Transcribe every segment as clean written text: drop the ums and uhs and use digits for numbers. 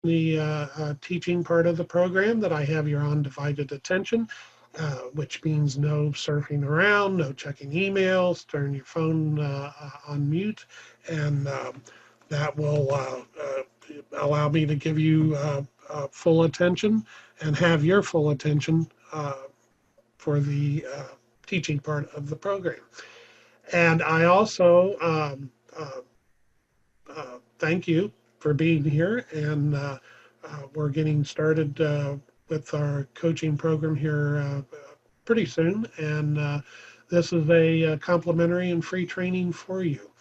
the teaching part of the program that I have your undivided attention, which means no surfing around, no checking emails, turn your phone on mute, and that will allow me to give you full attention and have your full attention for the teaching part of the program. And I also thank you for being here. And we're getting started with our coaching program here pretty soon. And this is a complimentary and free training for you.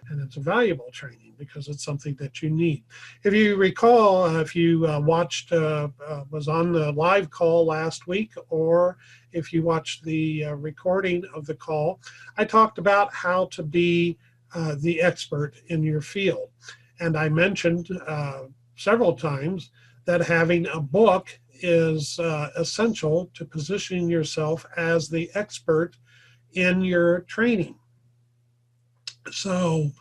And it's a valuable training because it's something that you need. If you recall, if you watched, was on the live call last week, or if you watched the recording of the call, I talked about how to be the expert in your field. And I mentioned several times that having a book is essential to positioning yourself as the expert in your training. So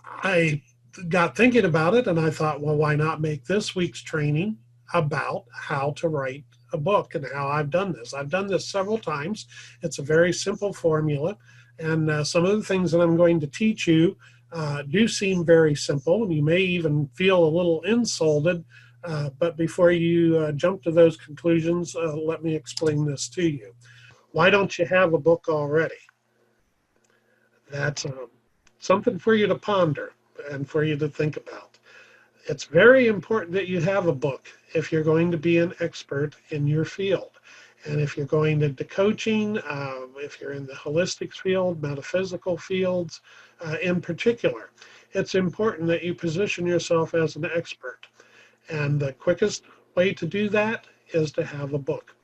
I got thinking about it, and I thought, well, why not make this week's training about how to write a book and how I've done this. I've done this several times. It's a very simple formula, and some of the things that I'm going to teach you do seem very simple, and you may even feel a little insulted, but before you jump to those conclusions, let me explain this to you. Why don't you have a book already? That's something for you to ponder and for you to think about. It's very important that you have a book if you're going to be an expert in your field. And if you're going into coaching, if you're in the holistics field, metaphysical fields in particular, it's important that you position yourself as an expert. And the quickest way to do that is to have a book.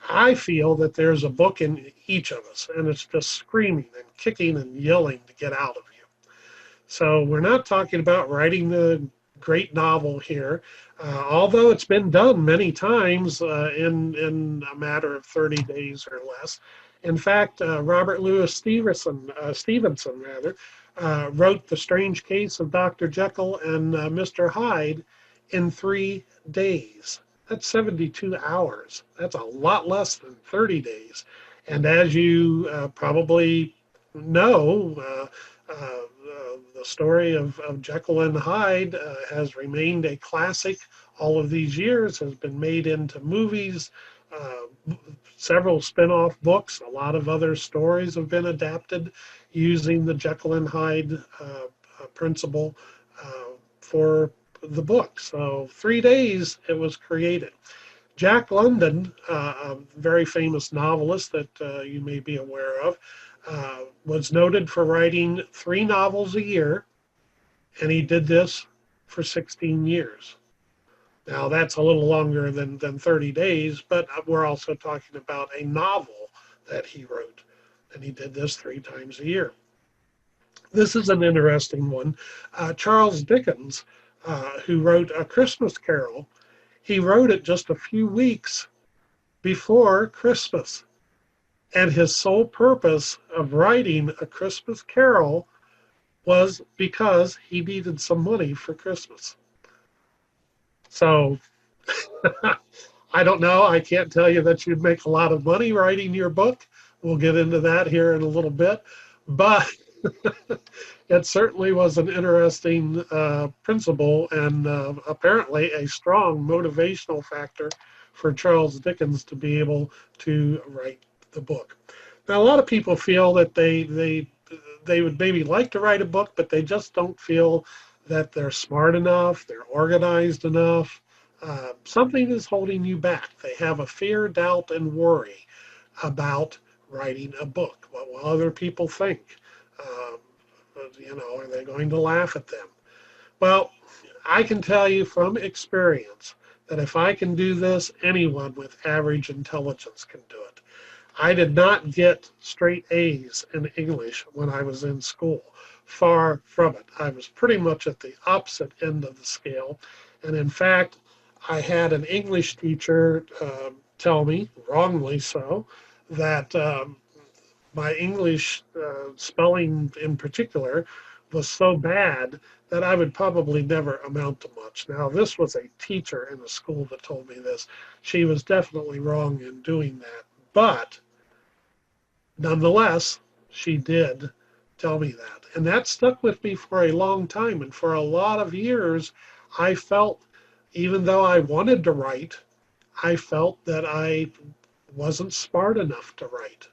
I feel that there's a book in each of us, and it's just screaming and kicking and yelling to get out of you. So we're not talking about writing the great novel here, although it's been done many times in a matter of 30 days or less. In fact, Robert Louis Stevenson wrote The Strange Case of Dr. Jekyll and Mr. Hyde in 3 days. That's 72 hours. That's a lot less than 30 days. And as you probably know, the story of Jekyll and Hyde has remained a classic all of these years, has been made into movies, several spin-off books. A lot of other stories have been adapted using the Jekyll and Hyde principle for the book. So 3 days it was created. Jack London, a very famous novelist that you may be aware of, was noted for writing 3 novels a year, and he did this for 16 years. Now that's a little longer than 30 days, but we're also talking about a novel that he wrote, and he did this 3 times a year. This is an interesting one. Charles Dickens, who wrote A Christmas Carol, he wrote it just a few weeks before Christmas. And his sole purpose of writing A Christmas Carol was because he needed some money for Christmas. So I don't know. I can't tell you that you'd make a lot of money writing your book. We'll get into that here in a little bit. But it certainly was an interesting principle, and apparently a strong motivational factor for Charles Dickens to be able to write the book. Now, a lot of people feel that they would maybe like to write a book, but they just don't feel that they're smart enough, they're organized enough. Something is holding you back. They have a fear, doubt, and worry about writing a book. What will other people think? Are they going to laugh at them? Well, I can tell you from experience that if I can do this, anyone with average intelligence can do it. I did not get straight A's in English when I was in school. Far from it. I was pretty much at the opposite end of the scale. And in fact, I had an English teacher tell me, wrongly so, that my English spelling in particular was so bad that I would probably never amount to much. Now, this was a teacher in the school that told me this. She was definitely wrong in doing that. But nonetheless, she did tell me that. And that stuck with me for a long time. And for a lot of years, I felt, even though I wanted to write, I felt that I wasn't smart enough to write.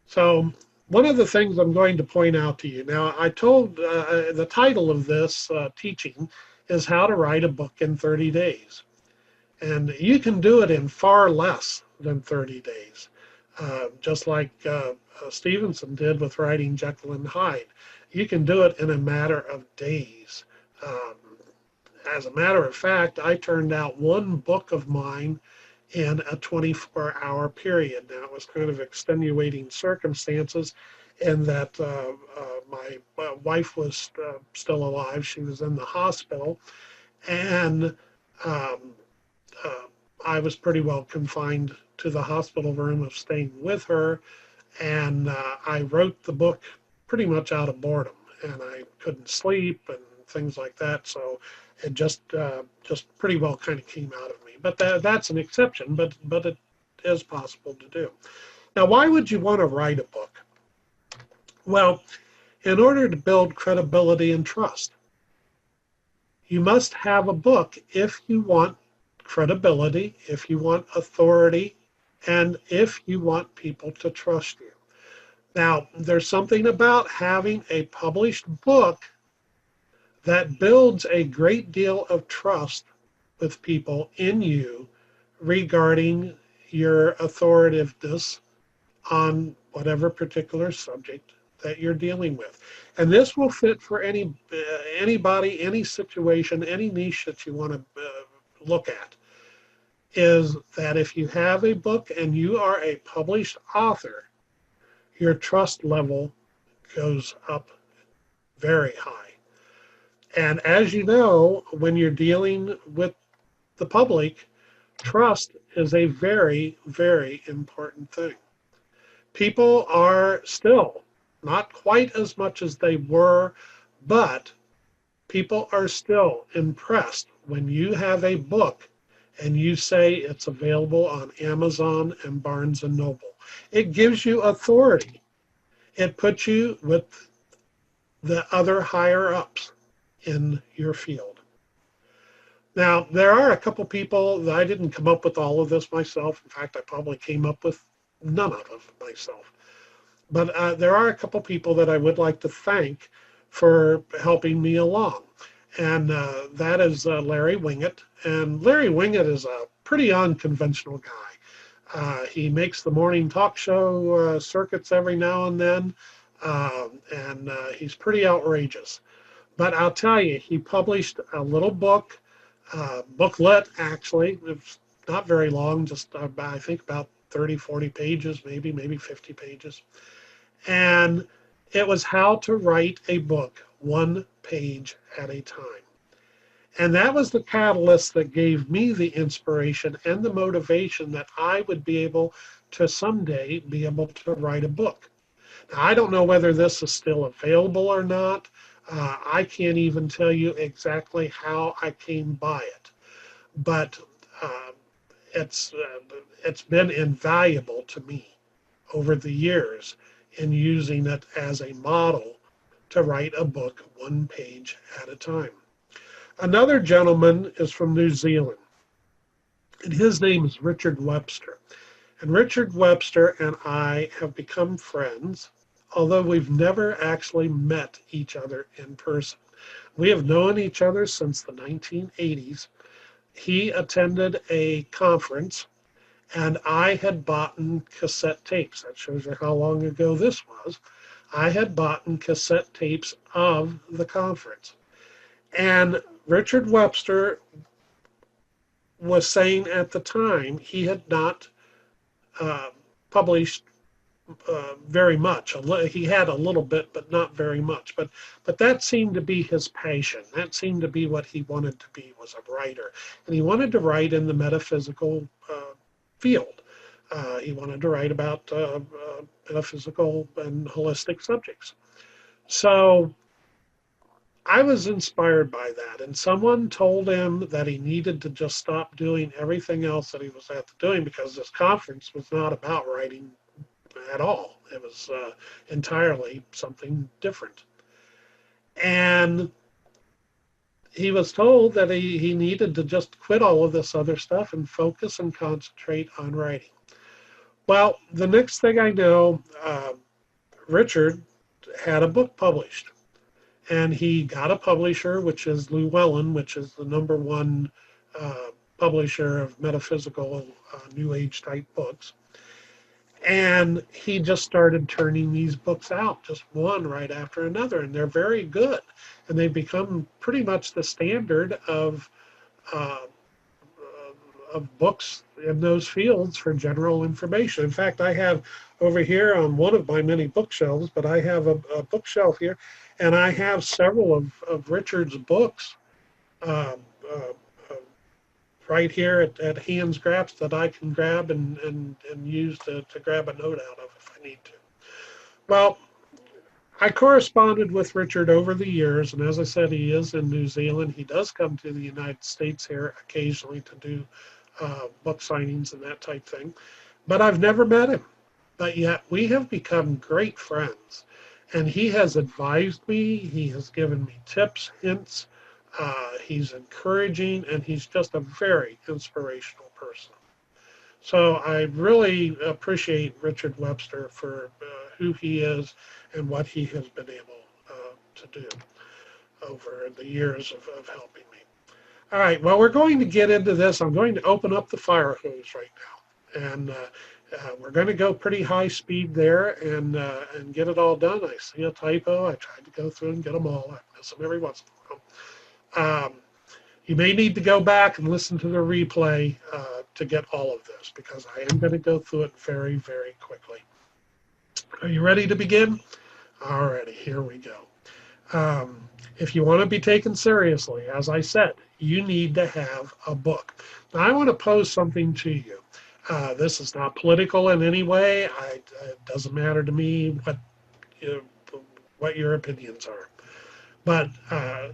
So one of the things I'm going to point out to you now, I told the title of this teaching is How to Write a Book in 30 Days. And you can do it in far less than 30 days, just like Stevenson did with writing Jekyll and Hyde. You can do it in a matter of days. Um, as a matter of fact, I turned out one book of mine in a 24-hour period. Now, it was kind of extenuating circumstances in that my wife was still alive. She was in the hospital, and um, I was pretty well confined to the hospital room of staying with her, and I wrote the book pretty much out of boredom, and I couldn't sleep and things like that. So it just pretty well kind of came out of me. But that's an exception, but it is possible to do. Now, why would you want to write a book? Well, in order to build credibility and trust, you must have a book if you want credibility, if you want authority, and if you want people to trust you. Now, there's something about having a published book that builds a great deal of trust with people in you regarding your authoritativeness on whatever particular subject that you're dealing with. And this will fit for anybody, any situation, any niche that you want to look at, is that if you have a book and you are a published author, your trust level goes up very high. And as you know, when you're dealing with the public, trust is a very, very important thing. People are still not quite as much as they were, but people are still impressed when you have a book and you say it's available on Amazon and Barnes and Noble. It gives you authority. It puts you with the other higher ups in your field. Now, there are a couple people that I didn't come up with all of this myself. In fact, I probably came up with none of it myself. But there are a couple people that I would like to thank for helping me along. And that is Larry Winget. And Larry Winget is a pretty unconventional guy. He makes the morning talk show circuits every now and then, and he's pretty outrageous. But I'll tell you, he published a little book, booklet actually. It's not very long, just I think about 30, 40 pages, maybe 50 pages. And it was how to write a book one page at a time. And that was the catalyst that gave me the inspiration and the motivation that I would be able to someday be able to write a book. Now, I don't know whether this is still available or not. I can't even tell you exactly how I came by it, but it's been invaluable to me over the years in using it as a model to write a book one page at a time. Another gentleman is from New Zealand, and his name is Richard Webster. And Richard Webster and I have become friends, although we've never actually met each other in person. We have known each other since the 1980s. He attended a conference, and I had bought cassette tapes. That shows you how long ago this was. I had bought cassette tapes of the conference. And Richard Webster was saying at the time he had not published very much. He had a little bit, but not very much. But that seemed to be his passion. That seemed to be what he wanted to be, was a writer. And he wanted to write in the metaphysical field. He wanted to write about metaphysical and holistic subjects. So I was inspired by that, and someone told him that he needed to just stop doing everything else that he was doing because this conference was not about writing at all. It was entirely something different. And he was told that he needed to just quit all of this other stuff and focus and concentrate on writing. Well, the next thing I know, Richard had a book published. And he got a publisher, which is Llewellyn, which is the #1 publisher of metaphysical New Age type books. And he just started turning these books out, just one right after another, and they're very good. And they've become pretty much the standard uh, of books in those fields for general information. In fact, I have over here on one of my many bookshelves, but I have a bookshelf here, and I have several of Richard's books uh, uh, uh, right here at hand's grasp that I can grab and use to grab a note out of if I need to. Well, I corresponded with Richard over the years, and as I said, he is in New Zealand. He does come to the United States here occasionally to do book signings and that type thing, but I've never met him. But yet we have become great friends, and he has advised me. He has given me tips, hints. He's encouraging, and he's just a very inspirational person. So I really appreciate Richard Webster for who he is and what he has been able to do over the years of helping me. All right, well, we're going to get into this. I'm going to open up the fire hose right now. And we're going to go pretty high speed there and get it all done. I see a typo. I tried to go through and get them all. I miss them every once in a while. You may need to go back and listen to the replay to get all of this because I am going to go through it very, very quickly. Are you ready to begin? All righty, here we go. If you want to be taken seriously, as I said, you need to have a book. Now, I want to pose something to you. This is not political in any way. It doesn't matter to me what your opinions are. But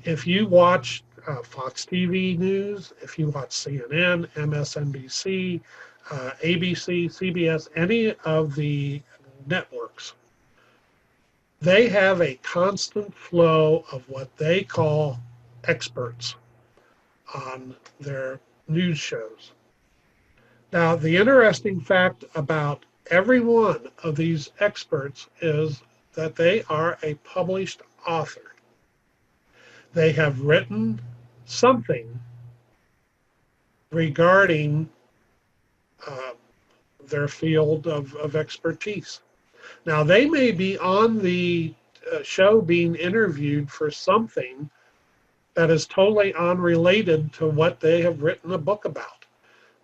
if you watch Fox TV News, if you watch CNN, MSNBC, ABC, CBS, any of the networks, they have a constant flow of what they call experts on their news shows. Now, the interesting fact about every one of these experts is that they are a published author. They have written something regarding their field of expertise. Now, they may be on the show being interviewed for something that is totally unrelated to what they have written a book about.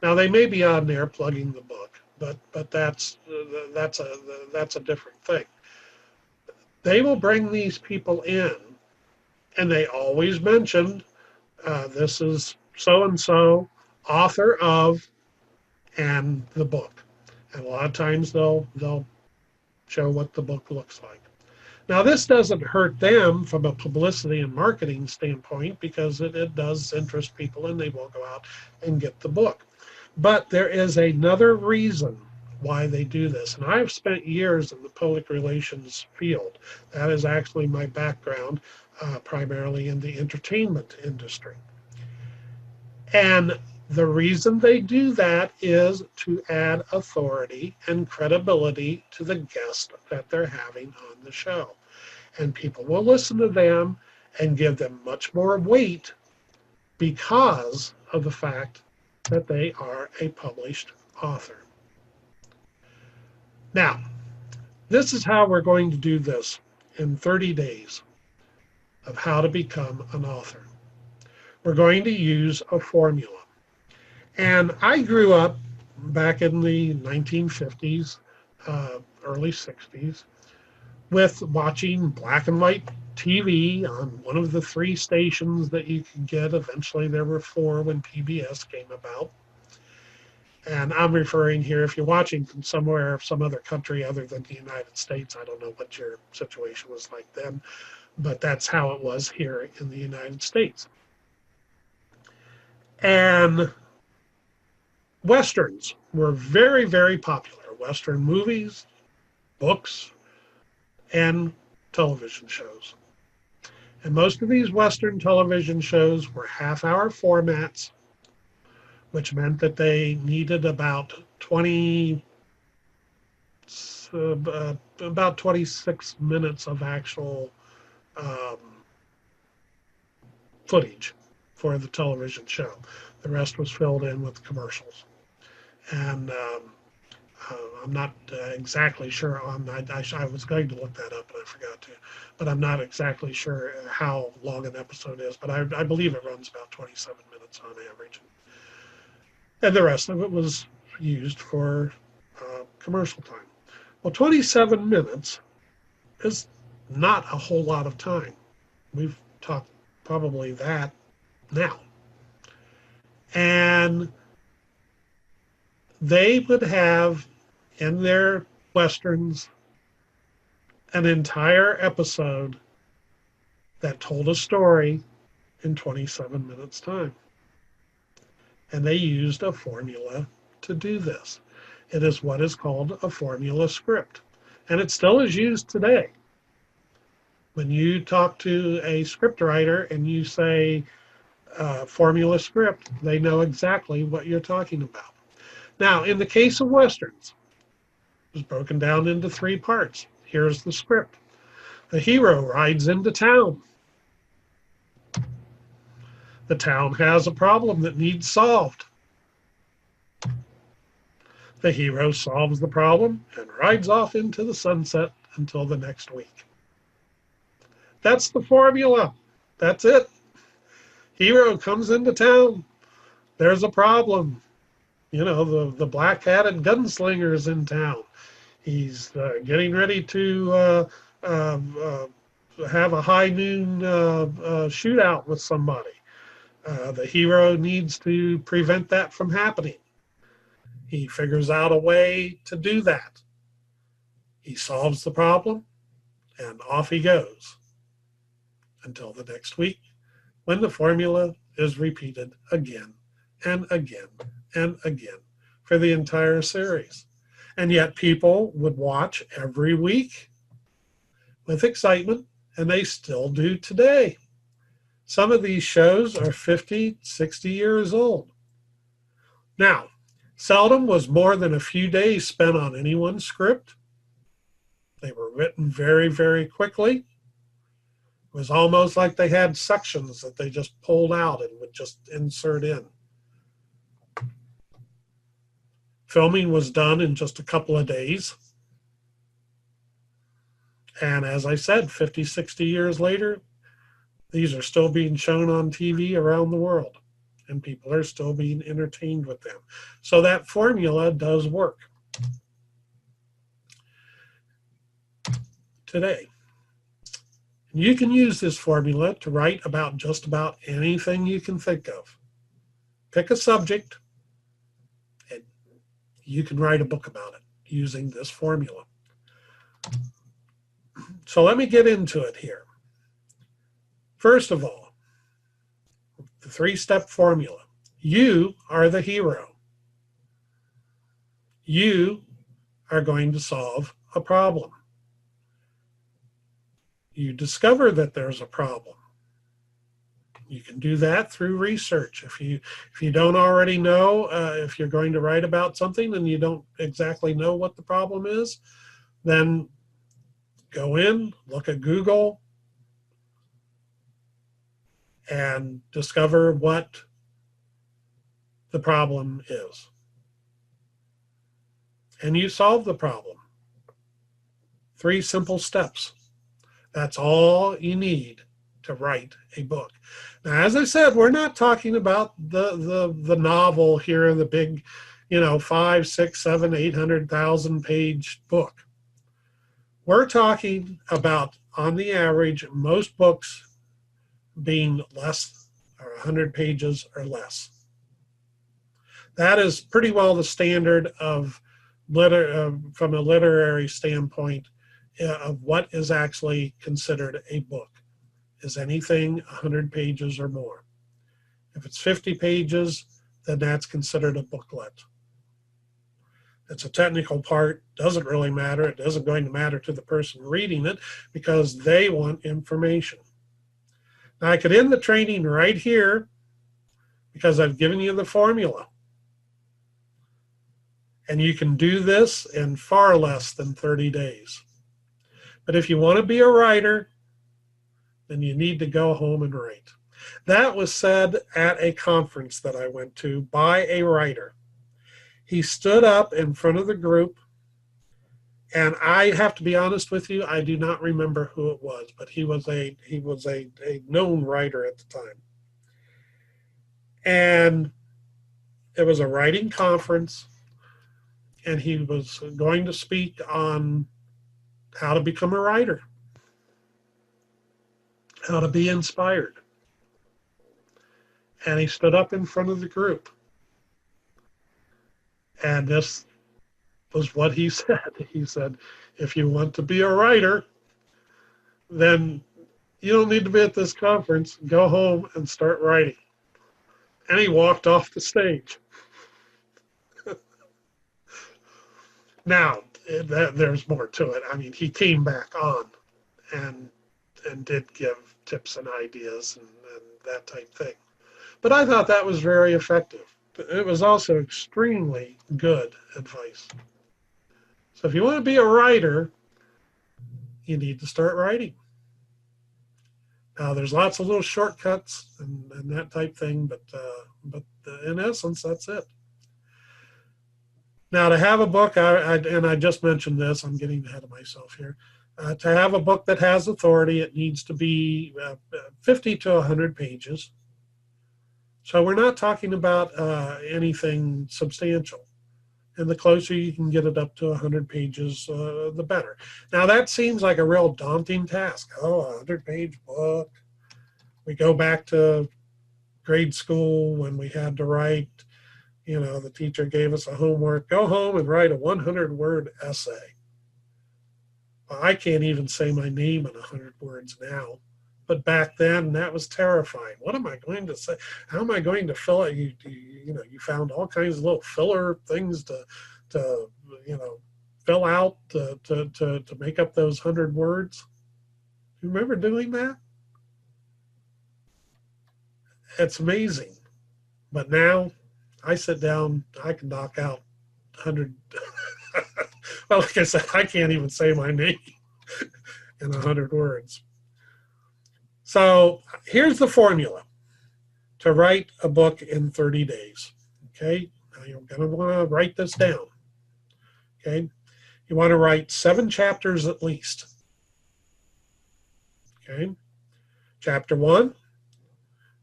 Now, they may be on there plugging the book, but that's a different thing. They will bring these people in, and they always mention this is so-and-so, author of, and the book. And a lot of times they'll show what the book looks like. Now, this doesn't hurt them from a publicity and marketing standpoint because it does interest people and they will go out and get the book. But there is another reason why they do this. And I've spent years in the public relations field. That is actually my background, primarily in the entertainment industry. And the reason they do that is to add authority and credibility to the guest that they're having on the show. And people will listen to them and give them much more weight because of the fact that they are a published author. Now, this is how we're going to do this in 30 days of how to become an author. We're going to use a formula. And I grew up back in the 1950s, early 60s, with watching black and white TV on one of the 3 stations that you could get. Eventually there were 4 when PBS came about. And I'm referring here, if you're watching from somewhere, some other country other than the United States, I don't know what your situation was like then, but that's how it was here in the United States. And Westerns were very, very popular. Western movies, books, and television shows. And most of these Western television shows were half-hour formats, which meant that they needed about 26 minutes of actual um, footage for the television show. The rest was filled in with commercials. And I'm not exactly sure on, I was going to look that up and I forgot to, but I'm not exactly sure how long an episode is, but I believe it runs about 27 minutes on average. And the rest of it was used for commercial time. Well, 27 minutes is not a whole lot of time. We've talked probably that now. And they would have in their Westerns an entire episode that told a story in 27 minutes time. And they used a formula to do this. It is what is called a formula script. And it still is used today. When you talk to a script writer and you say formula script, they know exactly what you're talking about. Now, in the case of Westerns, it was broken down into 3 parts. Here's the script. The hero rides into town. The town has a problem that needs solved. The hero solves the problem and rides off into the sunset until the next week. That's the formula. That's it. Hero comes into town. There's a problem. You know, the black-hatted gunslinger's in town. He's getting ready to have a high noon shootout with somebody. The hero needs to prevent that from happening. He figures out a way to do that. He solves the problem, and off he goes until the next week, when the formula is repeated again and again and again for the entire series. And yet people would watch every week with excitement, and they still do today. Some of these shows are 50, 60 years old. Now, seldom was more than a few days spent on any one script. They were written very, very quickly. It was almost like they had sections that they just pulled out and would just insert in. Filming was done in just a couple of days. And as I said, 50, 60 years later, these are still being shown on TV around the world, and people are still being entertained with them. So that formula does work today. And you can use this formula to write about just about anything you can think of. Pick a subject, and you can write a book about it using this formula. So let me get into it here. First of all, the 3-step formula. You are the hero. You are going to solve a problem. You discover that there's a problem. You can do that through research. If you don't already know, if you're going to write about something and you don't exactly know what the problem is, then go in, look at Google, and discover what the problem is. And you solve the problem. 3 simple steps. That's all you need to write a book. Now, as I said, we're not talking about the novel here, the big, 5, 6, 7, 800,000 page book. We're talking about, on the average, most books being less or 100 pages or less. That is pretty well the standard of from a literary standpoint of what is actually considered a book. Is anything 100 pages or more? If it's 50 pages, then that's considered a booklet. It's a technical part, doesn't really matter. It isn't going to matter to the person reading it because they want information. Now I could end the training right here because I've given you the formula. And you can do this in far less than 30 days. But if you want to be a writer, then you need to go home and write. That was said at a conference that I went to by a writer. He stood up in front of the group, and I have to be honest with you, I do not remember who it was, but he was a known writer at the time. And it was a writing conference, and he was going to speak on how to become a writer, how to be inspired. And he stood up in front of the group. And this was what he said. He said, if you want to be a writer, then you don't need to be at this conference. Go home and start writing. And he walked off the stage. Now, there's more to it. I mean, he came back on and did give tips and ideas and that type thing. But I thought that was very effective. It was also extremely good advice. So if you want to be a writer, you need to start writing. Now, there's lots of little shortcuts and that type thing, but in essence, that's it. Now, to have a book, and I just mentioned this, I'm getting ahead of myself here. To have a book that has authority, it needs to be 50 to 100 pages. So we're not talking about anything substantial. And the closer you can get it up to 100 pages, the better. Now, that seems like a real daunting task. Oh, a 100-page book. We go back to grade school when we had to write, the teacher gave us a homework, go home and write a 100-word essay. Well, I can't even say my name in 100 words now. But back then, that was terrifying. What am I going to say? How am I going to fill it? You found all kinds of little filler things to fill out to make up those 100 words. You remember doing that? It's amazing. But now, I sit down, I can knock out 100. Well, like I said, I can't even say my name in 100 words. So here's the formula to write a book in 30 days. Okay, now you're going to want to write this down. Okay, you want to write 7 chapters at least. Okay, chapter 1,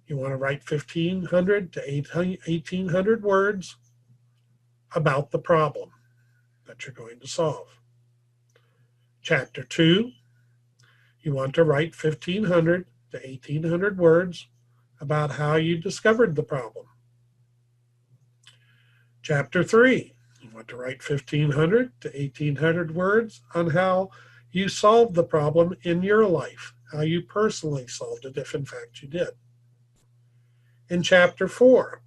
you want to write 1,500 to 1,800 words about the problem that you're going to solve. Chapter 2, you want to write 1,500 to 1,800 words about how you discovered the problem. Chapter 3, you want to write 1,500 to 1,800 words on how you solved the problem in your life, how you personally solved it, if in fact you did. In chapter 4,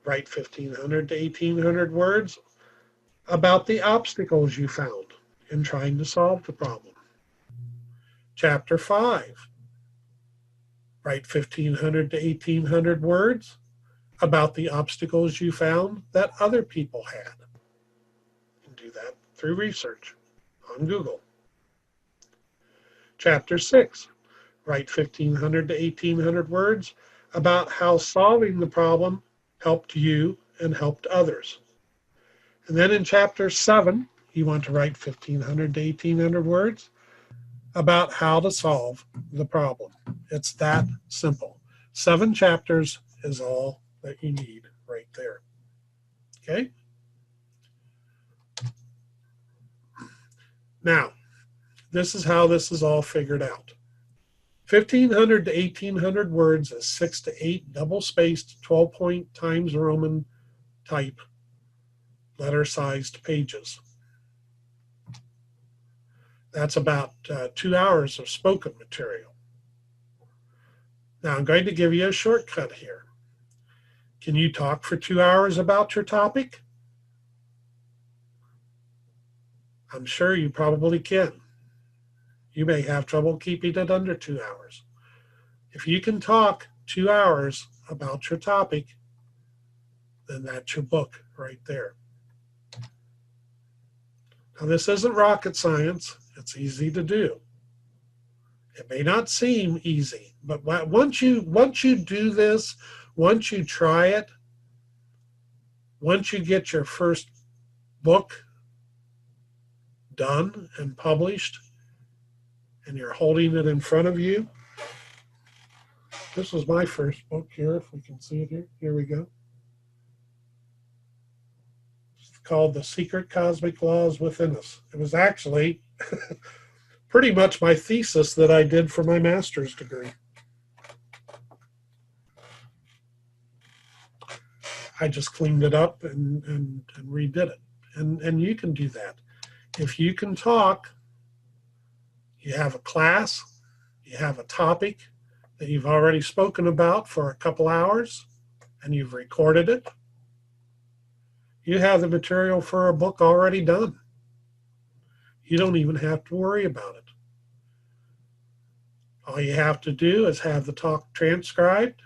write 1,500 to 1,800 words about the obstacles you found in trying to solve the problem. Chapter 5, write 1,500 to 1,800 words about the obstacles you found that other people had. You can do that through research on Google. Chapter 6, write 1,500 to 1,800 words about how solving the problem helped you and helped others. And then in chapter 7, you want to write 1,500 to 1,800 words about how to solve the problem. It's that simple. 7 chapters is all that you need right there. Okay? Now, this is how this is all figured out. 1,500 to 1,800 words is 6 to 8 double-spaced 12-point Times Roman type letter-sized pages. That's about 2 hours of spoken material. Now I'm going to give you a shortcut here. Can you talk for 2 hours about your topic? I'm sure you probably can. You may have trouble keeping it under 2 hours. If you can talk 2 hours about your topic, then that's your book right there. Now this isn't rocket science. It's easy to do. It may not seem easy, but once you do this, once you try it, once you get your first book done and published, and you're holding it in front of you. This was my first book here, if we can see it here. Here we go. It's called The Secret Cosmic Laws Within Us. It was actually pretty much my thesis that I did for my master's degree. I just cleaned it up and redid it. And you can do that. If you can talk, you have a class, you have a topic that you've already spoken about for a couple hours, and you've recorded it, you have the material for a book already done. You don't even have to worry about it. All you have to do is have the talk transcribed.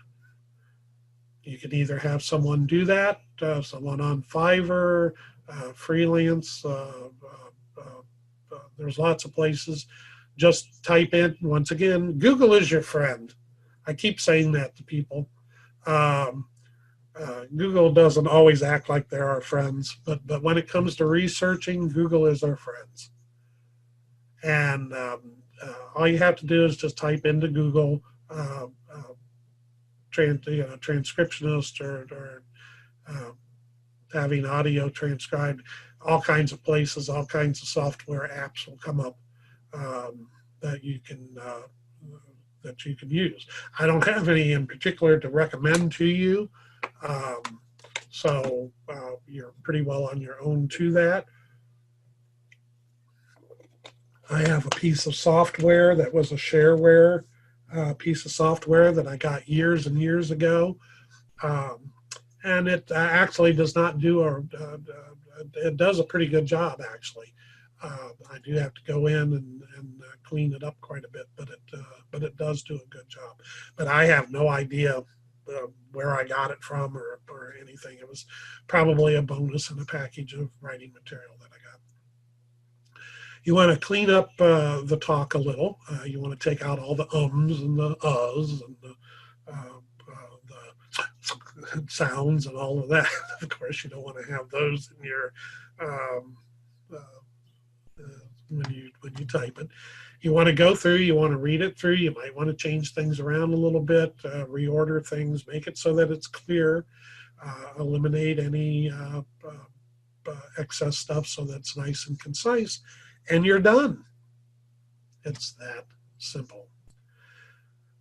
You can either have someone do that, someone on Fiverr, freelance, there's lots of places. Just type in, once again, Google is your friend. I keep saying that to people. Google doesn't always act like they're our friends, but when it comes to researching, Google is our friends. And all you have to do is just type into Google transcriptionist or having audio transcribed. All kinds of places, all kinds of software apps will come up that you can use. I don't have any in particular to recommend to you, so you're pretty well on your own to that. I have a piece of software that was a shareware piece of software that I got years and years ago, and it actually does not do it does a pretty good job actually. I do have to go in and clean it up quite a bit, but it does do a good job. But I have no idea where I got it from or anything. It was probably a bonus in a package of writing material that I got. You want to clean up the talk a little. You want to take out all the ums and the uhs and the sounds and all of that. Of course, you don't want to have those in your when you type it. You want to go through, you want to read it through, you might want to change things around a little bit, reorder things, make it so that it's clear, eliminate any excess stuff so that's nice and concise, and you're done. It's that simple.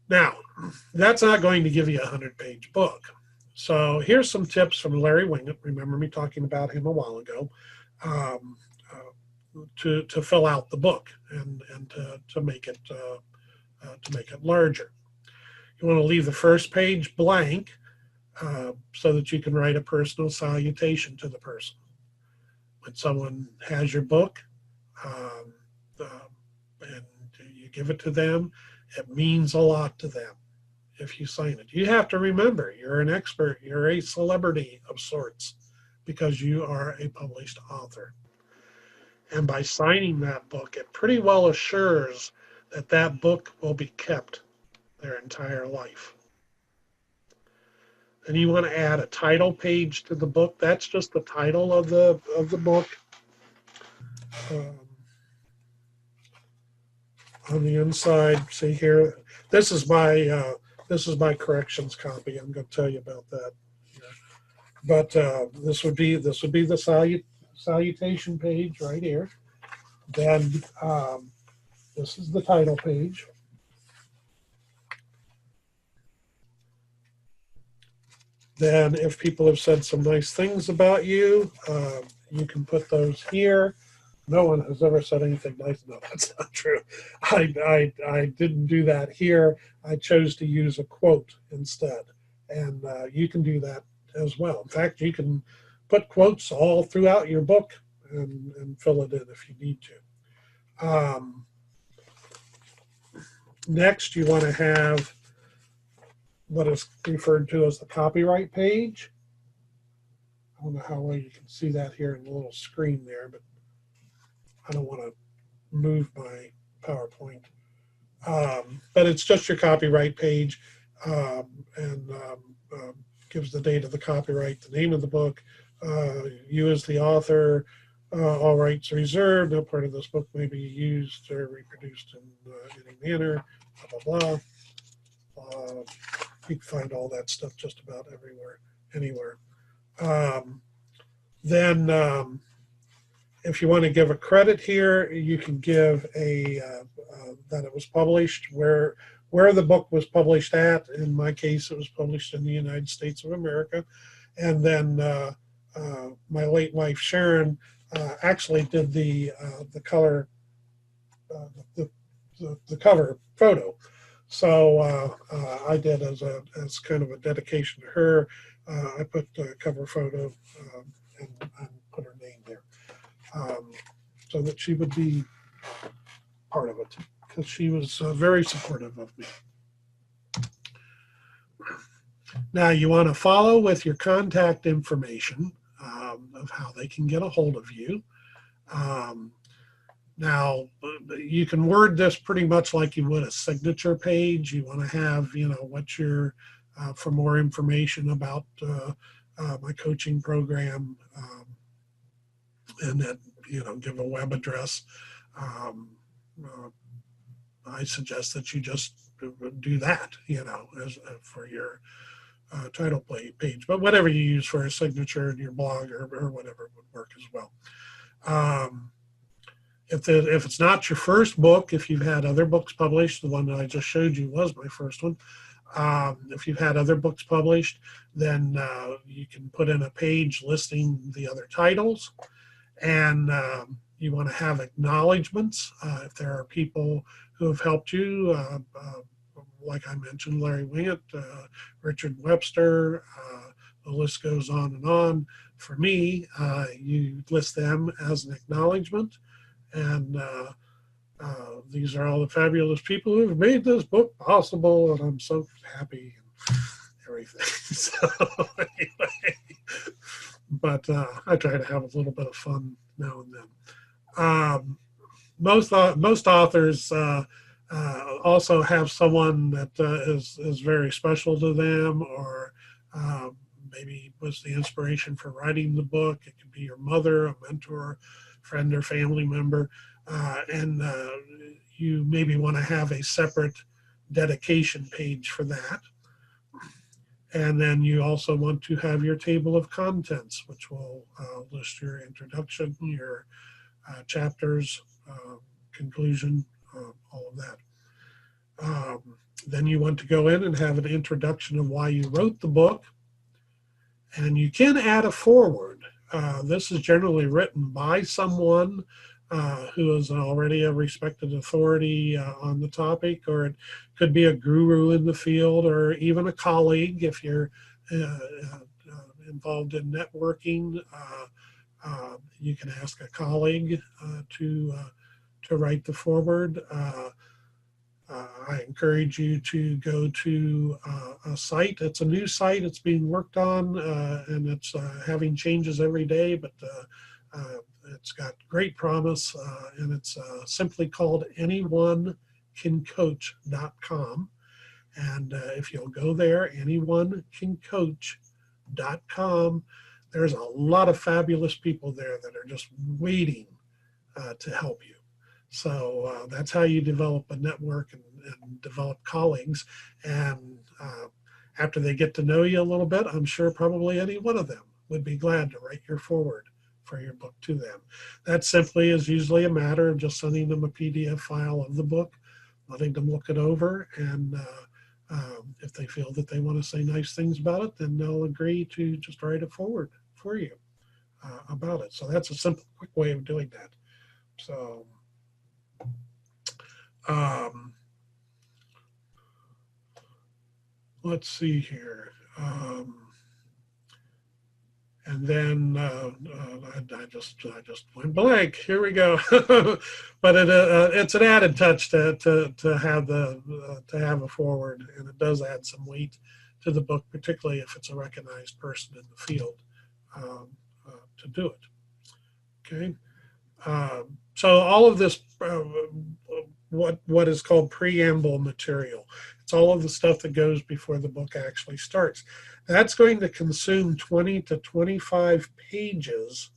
Now, that's not going to give you a 100-page book. So here's some tips from Larry Winget. Remember me talking about him a while ago. To fill out the book and to make it larger. You want to leave the first page blank so that you can write a personal salutation to the person. When someone has your book and you give it to them, it means a lot to them if you sign it. You have to remember you're an expert, you're a celebrity of sorts because you are a published author. And by signing that book, it pretty well assures that that book will be kept their entire life. And you want to add a title page to the book. That's just the title of the book. On the inside, see here, this is my corrections copy. I'm going to tell you about that. But this would be the salutation page right here. Then this is the title page. Then if people have said some nice things about you, you can put those here. No one has ever said anything nice. No, that's not true. I didn't do that here. I chose to use a quote instead. And you can do that as well. In fact, you can put quotes all throughout your book and fill it in if you need to. Next, you want to have what is referred to as the copyright page. I don't know how well you can see that here in the little screen there, but I don't want to move my PowerPoint. But it's just your copyright page, and gives the date of the copyright, the name of the book, you as the author, all rights reserved, no part of this book may be used or reproduced in any manner, blah, blah, blah. You can find all that stuff just about everywhere, anywhere. Then if you want to give a credit here, you can give a that it was published, where the book was published at. In my case, it was published in the United States of America. And then my late wife Sharon actually did the color, the cover photo. So I did as kind of a dedication to her. I put the cover photo and put her name there. So that she would be part of it, because she was very supportive of me. Now you want to follow with your contact information of how they can get a hold of you. Now you can word this pretty much like you would a signature page. You want to have, what your, for more information about my coaching program, and then, give a web address. I suggest that you just do that, as for your title page. But whatever you use for a signature in your blog or whatever would work as well. If it's not your first book, if you've had other books published, the one that I just showed you was my first one. If you've had other books published, then you can put in a page listing the other titles. And you want to have acknowledgments. If there are people who have helped you, like I mentioned, Larry Wingett, Richard Webster, the list goes on and on. For me, you list them as an acknowledgement. And these are all the fabulous people who have made this book possible, and I'm so happy and everything. So anyway, but I try to have a little bit of fun now and then. Most authors also have someone that is very special to them, or maybe was the inspiration for writing the book. It could be your mother, a mentor, friend, or family member, and you maybe want to have a separate dedication page for that. And then you also want to have your table of contents, which will list your introduction, your chapters, conclusion, all of that. Then you want to go in and have an introduction of why you wrote the book. And you can add a foreword. This is generally written by someone who is already a respected authority on the topic, or it could be a guru in the field, or even a colleague if you're involved in networking. You can ask a colleague to write the foreword. I encourage you to go to a site. It's a new site. It's being worked on, and it's having changes every day, but it's got great promise, and it's simply called anyonecancoach.com. And if you'll go there, anyonecancoach.com, there's a lot of fabulous people there that are just waiting to help you. So that's how you develop a network and develop colleagues. And after they get to know you a little bit, I'm sure probably any one of them would be glad to write your foreword for your book to them. That simply is usually a matter of just sending them a PDF file of the book, letting them look it over, and If they feel that they want to say nice things about it, then they'll agree to just write a forward for you about it. So that's a simple, quick way of doing that. So let's see here. And then I just went blank. Here we go. But it's an added touch to have to have a forward, and it does add some weight to the book, particularly if it's a recognized person in the field to do it. Okay. So all of this, what is called preamble material. It's all of the stuff that goes before the book actually starts. That's going to consume 20 to 25 pages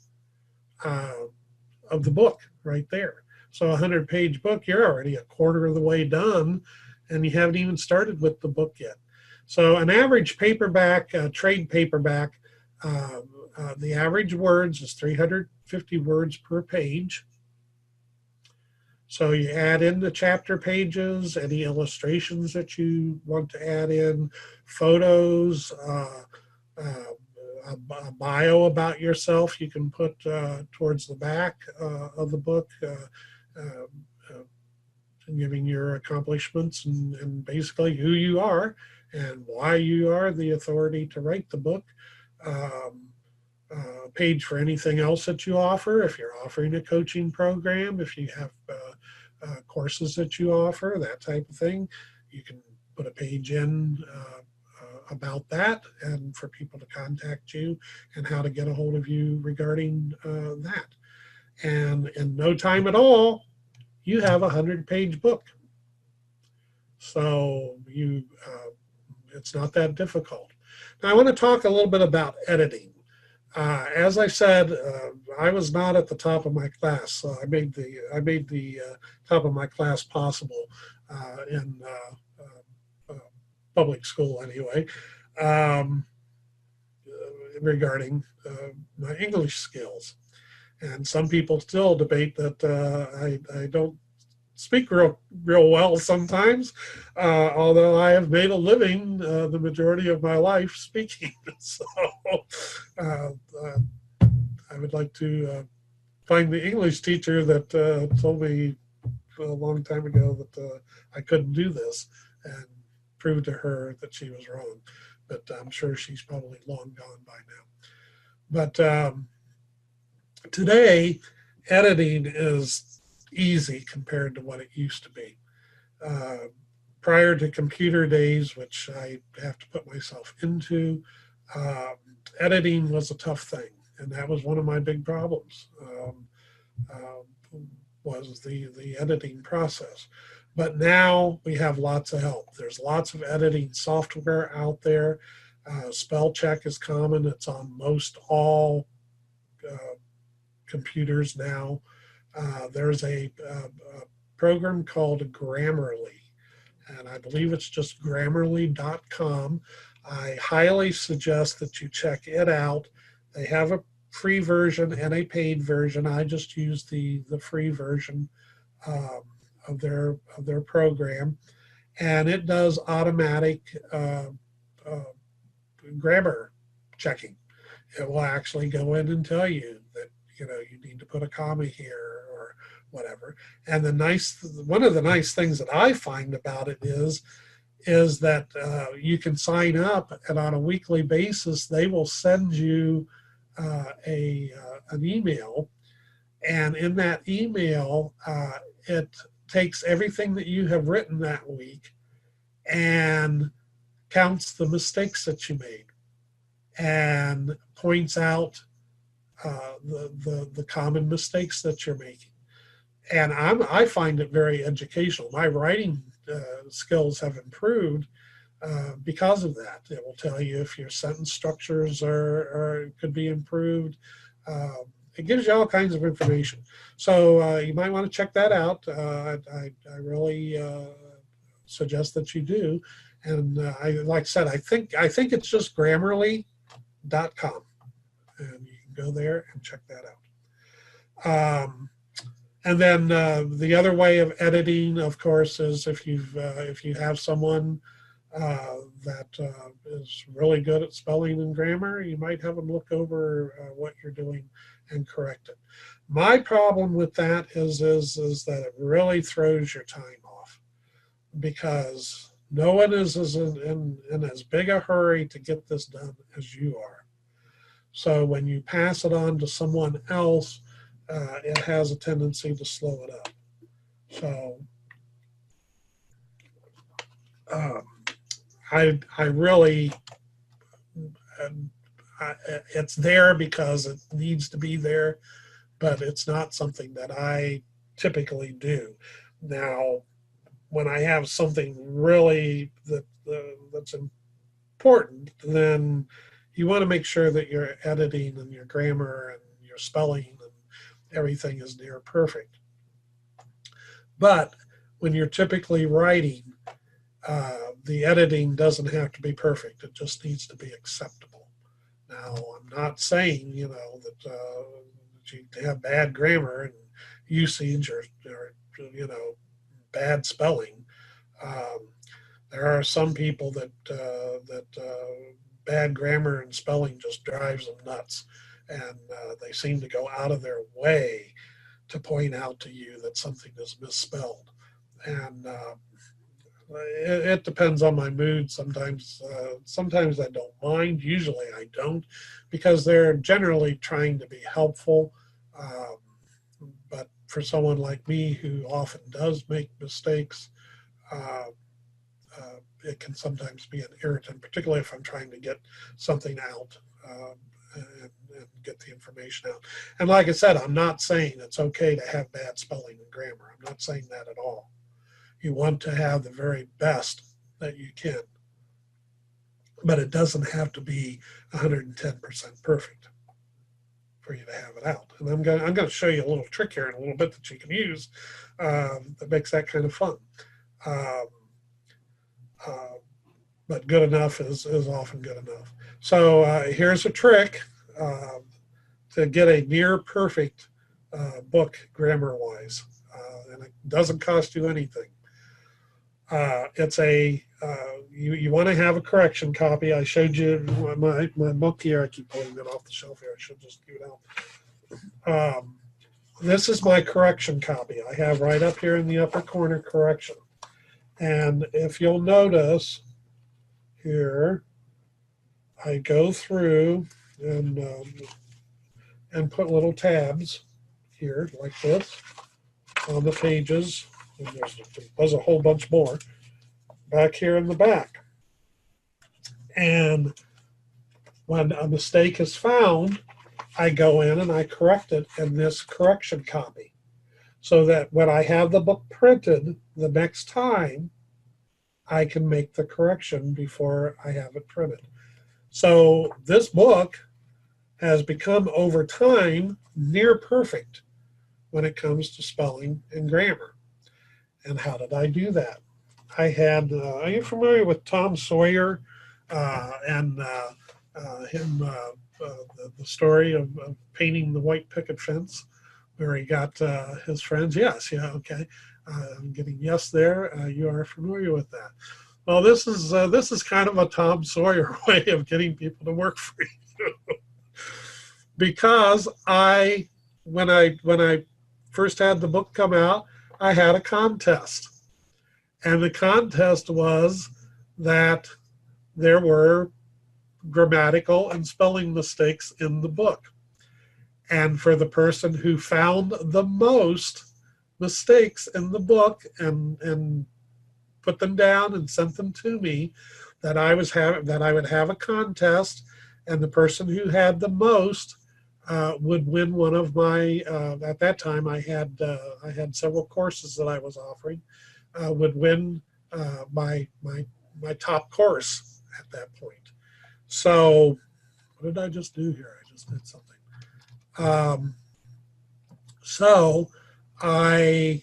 of the book right there. So a 100-page book, you're already a quarter of the way done, and you haven't even started with the book yet. So an average paperback, trade paperback, the average words is 350 words per page. So you add in the chapter pages, any illustrations that you want to add in, photos, a bio about yourself you can put towards the back of the book, giving your accomplishments and basically who you are and why you are the authority to write the book. Page for anything else that you offer. If you're offering a coaching program, if you have courses that you offer, that type of thing, you can put a page in about that and for people to contact you and how to get a hold of you regarding that. And in no time at all, you have a 100-page book. So it's not that difficult. Now I want to talk a little bit about editing. As I said, I was not at the top of my class, so I made the top of my class possible in public school anyway, regarding my English skills. And some people still debate that I don't speak real well sometimes, although I have made a living the majority of my life speaking. So I would like to find the English teacher that told me a long time ago that I couldn't do this and prove to her that she was wrong. But I'm sure she's probably long gone by now. But today, editing is easy compared to what it used to be. Prior to computer days, which I have to put myself into, editing was a tough thing, and that was one of my big problems, was the editing process. But now we have lots of help. There's lots of editing software out there. Spell check is common. It's on most all computers now. There's a program called Grammarly, and I believe it's just grammarly.com. I highly suggest that you check it out. They have a free version and a paid version. I just use the free version of their program, and it does automatic grammar checking. It will actually go in and tell you that you need to put a comma here or whatever. And one of the nice things that I find about it is that you can sign up, and on a weekly basis they will send you an email, and in that email it takes everything that you have written that week and counts the mistakes that you made and points out the common mistakes that you're making. And I find it very educational. My writing skills have improved because of that. It will tell you if your sentence structures could be improved. It gives you all kinds of information. So you might want to check that out. I really suggest that you do. And like I said, I think it's just grammarly.com. And you can go there and check that out. And then the other way of editing, of course, is if you have someone that is really good at spelling and grammar. You might have them look over what you're doing and correct it. My problem with that is that it really throws your time off, because no one is in as big a hurry to get this done as you are. So when you pass it on to someone else, it has a tendency to slow it up. So um, I really, it's there because it needs to be there, but it's not something that I typically do. Now, when I have something really that's important, then you want to make sure that your editing and your grammar and your spelling and everything is near perfect. But when you're typically writing, the editing doesn't have to be perfect. It just needs to be acceptable. Now, I'm not saying, that you have bad grammar and usage or bad spelling. Um, there are some people that bad grammar and spelling just drives them nuts, and they seem to go out of their way to point out to you that something is misspelled. And it depends on my mood. Sometimes I don't mind. Usually I don't, because they're generally trying to be helpful. Um, but for someone like me who often does make mistakes, uh, it can sometimes be an irritant, particularly if I'm trying to get something out, and get the information out. And like I said, I'm not saying it's okay to have bad spelling and grammar. I'm not saying that at all. You want to have the very best that you can, but it doesn't have to be 110% perfect for you to have it out. And I'm going to show you a little trick here in a little bit that you can use that makes that kind of fun. Um, uh, but good enough is often good enough. So here's a trick to get a near perfect book grammar-wise, and it doesn't cost you anything. It's a you want to have a correction copy. I showed you my book here. I keep pulling it off the shelf here. I should just give it out. This is my correction copy. I have right up here in the upper corner correction. And if you'll notice here, I go through and put little tabs here like this on the pages. And there's a whole bunch more back here in the back. And when a mistake is found, I go in and I correct it in this correction copy, so that when I have the book printed the next time, I can make the correction before I have it printed. So this book has become over time near perfect when it comes to spelling and grammar. And how did I do that? I had, are you familiar with Tom Sawyer and him, the story of painting the white picket fence, where he got his friends? Yes, yeah, okay. I'm getting yes there. You are familiar with that. Well, this is kind of a Tom Sawyer way of getting people to work for you, because when I first had the book come out, I had a contest. And the contest was that there were grammatical and spelling mistakes in the book. And for the person who found the most mistakes in the book and put them down and sent them to me, that I would have a contest, and the person who had the most would win one of my. At that time, I had several courses that I was offering. Would win my top course at that point. So, what did I just do here? I just did something. So I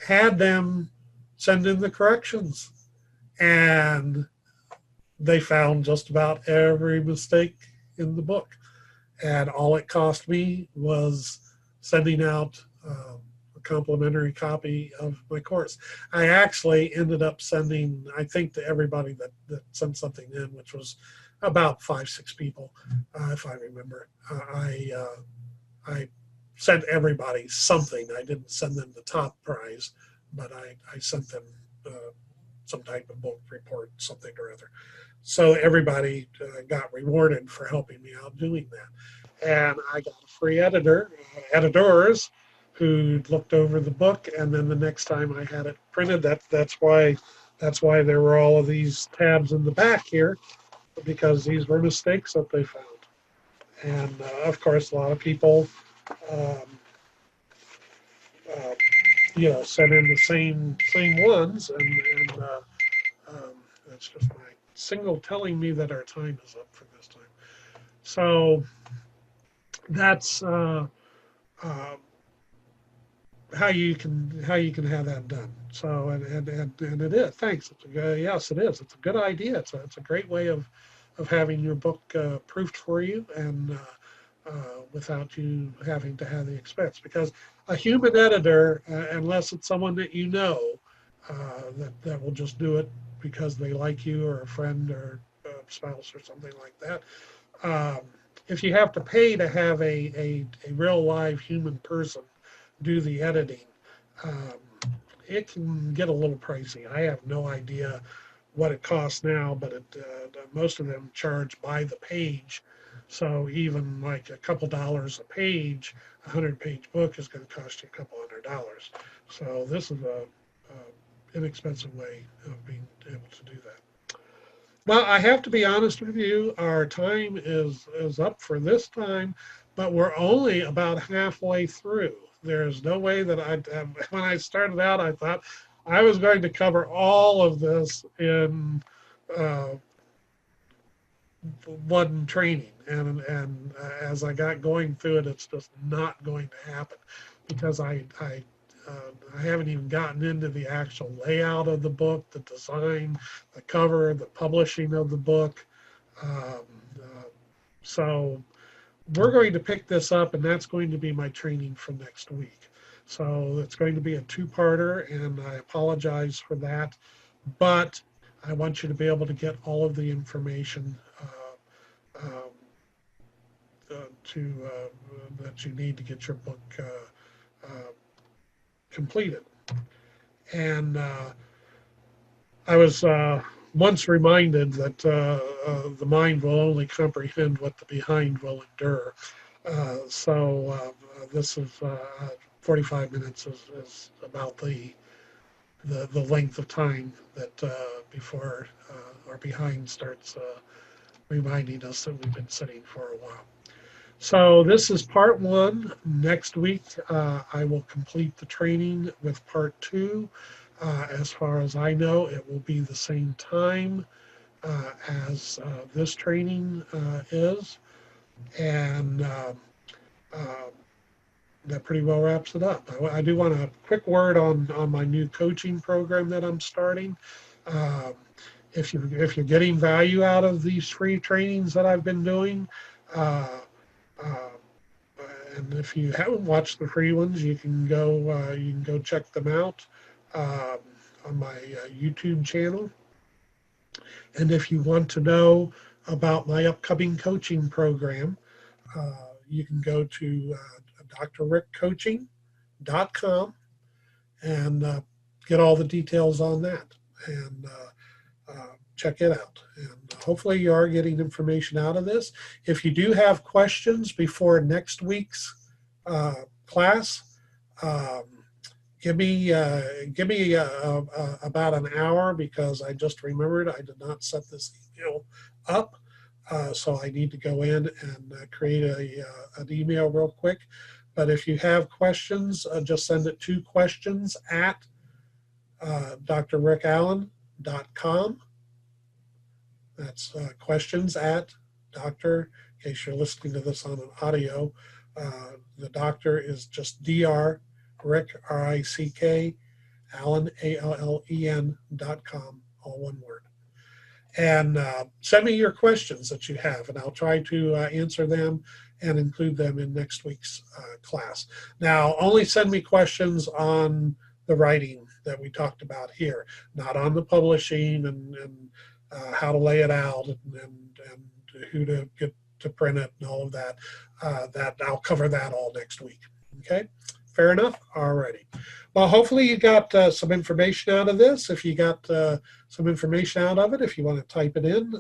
had them send in the corrections, and they found just about every mistake in the book. And all it cost me was sending out a complimentary copy of my course. I actually ended up sending, I think, to everybody that sent something in, which was about 5-6 people, if I remember. I sent everybody something. I didn't send them the top prize, but I sent them some type of book report, something or other. So everybody got rewarded for helping me out doing that. And I got a free editors, who looked over the book, and then the next time I had it printed, that's why there were all of these tabs in the back here, because these were mistakes that they found. And of course, a lot of people, um, uh, sent in the same ones, and that's just my signal telling me that our time is up for this time. So that's uh, how you can have that done. So and it is. Thanks. Yes, it is. It's a good idea. It's a great way of having your book proofed for you, and without you having to have the expense, because a human editor, unless it's someone that you know, that will just do it because they like you, or a friend, or a spouse, or something like that. Um, if you have to pay to have a real live human person do the editing, um, it can get a little pricey. I have no idea what it costs now, but most of them charge by the page. So even like a couple dollars a page, 100-page book is going to cost you a couple $100. So this is a inexpensive way of being able to do that. Well, I have to be honest with you, our time is up for this time, but we're only about halfway through. There's no way that when I started out, I thought I was going to cover all of this in uh, one training, and as I got going through it, it's just not going to happen, because I haven't even gotten into the actual layout of the book, the design, the cover, the publishing of the book. Um, uh, so we're going to pick this up, and that's going to be my training for next week. So it's going to be a two-parter, and I apologize for that, but I want you to be able to get all of the information um, that you need to get your book completed. And I was once reminded that the mind will only comprehend what the behind will endure. So this is 45 minutes is about the length of time that before our behind starts reminding us that we've been sitting for a while. So this is part one. Next week, I will complete the training with part two. As far as I know, it will be the same time as this training is. And that pretty well wraps it up. I do want a quick word on my new coaching program that I'm starting. Um, if you're getting value out of these free trainings that I've been doing, uh, uh, and if you haven't watched the free ones, you can go check them out um, on my YouTube channel. And if you want to know about my upcoming coaching program, you can go to drrickcoaching.com and get all the details on that, and check it out. And hopefully you are getting information out of this. If you do have questions before next week's class, um, give me about an hour, because I just remembered I did not set this email up. So I need to go in and create an email real quick. But if you have questions, just send it to questions at drrickallen.com. That's questions at doctor, in case you're listening to this on an audio. The doctor is just Dr. Rick, R-I-C-K, Allen, A-L-L-E-N.com, all one word. And send me your questions that you have, and I'll try to answer them and include them in next week's class. Now, only send me questions on the writing that we talked about here, not on the publishing and how to lay it out and who to get to print it and all of that. That I'll cover that all next week. Okay, fair enough. Alrighty. Well, hopefully you got some information out of this. If you got some information out of it, if you want to type it in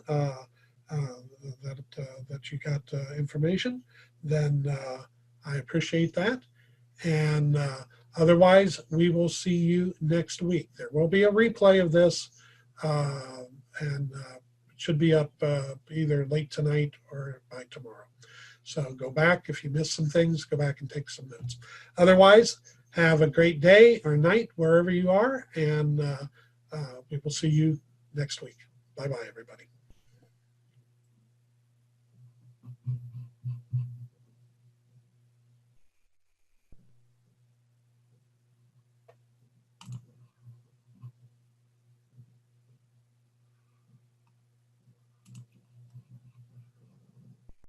that you got information, then I appreciate that. And otherwise, we will see you next week. There will be a replay of this, and it should be up either late tonight or by tomorrow. So go back. If you missed some things, go back and take some notes. Otherwise, have a great day or night wherever you are, and we will see you next week. Bye-bye, everybody.